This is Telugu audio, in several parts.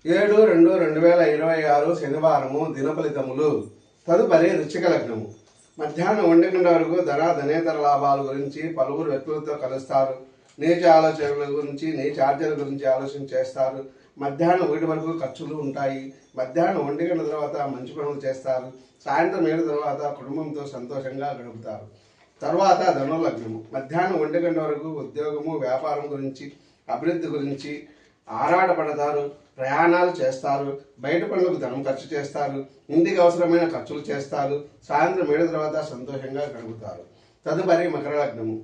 7/2/2026 శనివారము దినఫలితములు. తదుపరి వృశ్చిక లగ్నము. మధ్యాహ్నం 1 గంట వరకు ధనేతర లాభాల గురించి పలువురు వ్యక్తులతో కలుస్తారు. నీచ ఆలోచనల గురించి చార్జీల గురించి ఆలోచన చేస్తారు. మధ్యాహ్నం 1 వరకు ఖర్చులు ఉంటాయి. మధ్యాహ్నం 1 గంట తర్వాత మంచి పనులు చేస్తారు. సాయంత్రం 7 తర్వాత కుటుంబంతో సంతోషంగా గడుపుతారు. తర్వాత ధనుర్లగ్నము. మధ్యాహ్నం 1 గంట వరకు ఉద్యోగము వ్యాపారం గురించి అభివృద్ధి గురించి ఆరాటపడతారు. ప్రయాణాలు చేస్తారు. బయట పనులకు ధనం ఖర్చు చేస్తారు. ఇంటికి అవసరమైన ఖర్చులు చేస్తారు. సాయంత్రం 7 తర్వాత సంతోషంగా గడుపుతారు. తదుపరి మకర లగ్నము.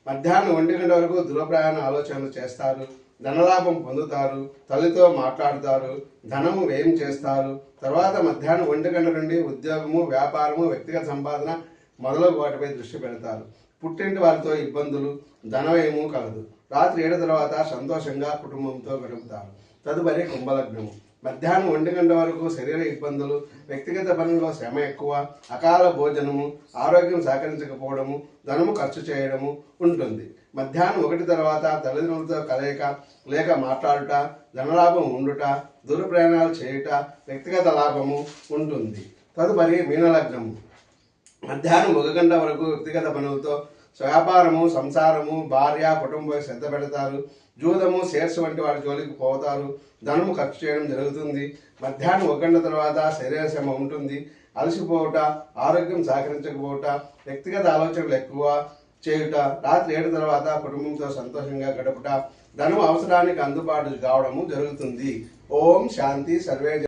మధ్యాహ్నం 1 గంట వరకు దూరప్రయాణ ఆలోచనలు చేస్తారు. ధనలాభం పొందుతారు. తల్లితో మాట్లాడుతారు. ధనము వ్యయం చేస్తారు. తర్వాత మధ్యాహ్నం 1 గంట నుండి ఉద్యోగము వ్యాపారము వ్యక్తిగత సంపాదన మొదలగు వాటిపై దృష్టి పెడతారు. పుట్టింటి వారితో ఇబ్బందులు ధనవ్యయము కలదు. రాత్రి 7 తర్వాత సంతోషంగా కుటుంబంతో గడుపుతారు. తదుపరి కుంభలగ్నము. మధ్యాహ్నం 1 గంట వరకు శరీర ఇబ్బందులు వ్యక్తిగత పనుల్లో శ్రమ ఎక్కువ అకాల భోజనము ఆరోగ్యం సహకరించకపోవడము ధనము ఖర్చు చేయడము ఉంటుంది. మధ్యాహ్నం 1 తర్వాత తల్లిదండ్రులతో కలయిక లేక మాట్లాడుట ధనలాభం ఉండుట దూర ప్రయాణాలు చేయుట వ్యక్తిగత లాభము ఉంటుంది. తదుపరి మీనలగ్నము. మధ్యాహ్నం 1 గంట వరకు వ్యక్తిగత పనులతో వ్యాపారము సంసారము భార్య కుటుంబం శ్రద్ధ పెడతారు. జూదము షేర్స్ వంటి వాటి జోలికి పోతారు. ధనము ఖర్చు చేయడం జరుగుతుంది. మధ్యాహ్నం 1 గంట తర్వాత శరీర శ్రమ ఉంటుంది. అలసిపోవుట ఆరోగ్యం సహకరించకపోవుట వ్యక్తిగత ఆలోచనలు ఎక్కువ చేయుట రాత్రి 7 తర్వాత కుటుంబంతో సంతోషంగా గడుపుట ధనం అవసరానికి అందుబాటు కావడము జరుగుతుంది. ఓం శాంతి సర్వే